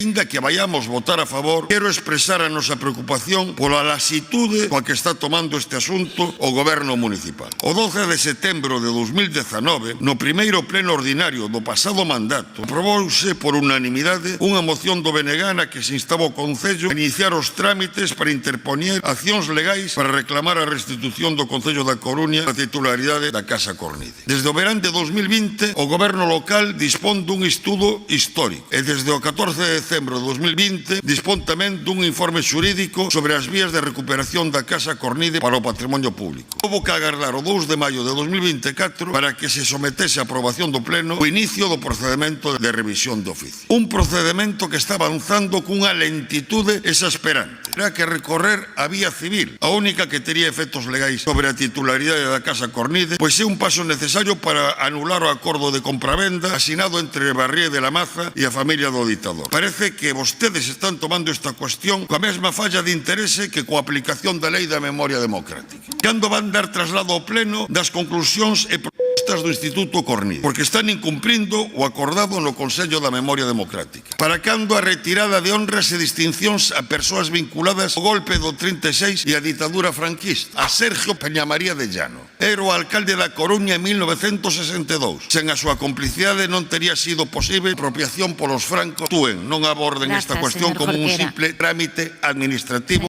Ainda que vayamos votar a favor, quero expresar a nosa preocupación pola lasitude coa que está tomando este asunto o Goberno municipal. O 12 de setembro de 2019, no primeiro pleno ordinario do pasado mandato, aprobouse por unanimidade unha moción do BNG na que se instaba o Concello a iniciar os trámites para interpoñer accións legais para reclamar a restitución do Concello da Coruña da titularidade da Casa Cornide. Desde o verán de 2020, o Goberno local dispón dun estudo histórico e desde o 14 de decembro de 2020 dispón tamén dun informe xurídico sobre as vías de recuperación da Casa Cornide para o patrimonio público. Houbo que agardar o 2 de maio de 2024 para que se sometese a aprobación do Pleno o inicio do procedimento de revisión de oficio. Un procedimento que está avanzando cunha lentitude exasperante. Terá que recorrer a vía civil, a única que tería efectos legais sobre a titularidade da Casa Cornide, pois é un paso necesario para anular o acordo de compravenda asinado entre Barrié de la Maza e a familia do ditador. Parece que vostedes están tomando esta cuestión coa mesma falla de interese que coa aplicación da Lei da Memoria Democrática. Cando van dar traslado ao Pleno das conclusións e propostas do Instituto Cornide, porque están incumprindo o acordado no Consello da Memoria Democrática. Para cando a retirada de honras e distincións a persoas vinculadas ao golpe do 36 e a ditadura franquista, a Sergio Peñamaría de Llano. Era o alcalde da Coruña en 1962. Sen a súa complicidade non tería sido posible a apropiación polos francos. Actúen, non aborden esta cuestión como un simple trámite administrativo.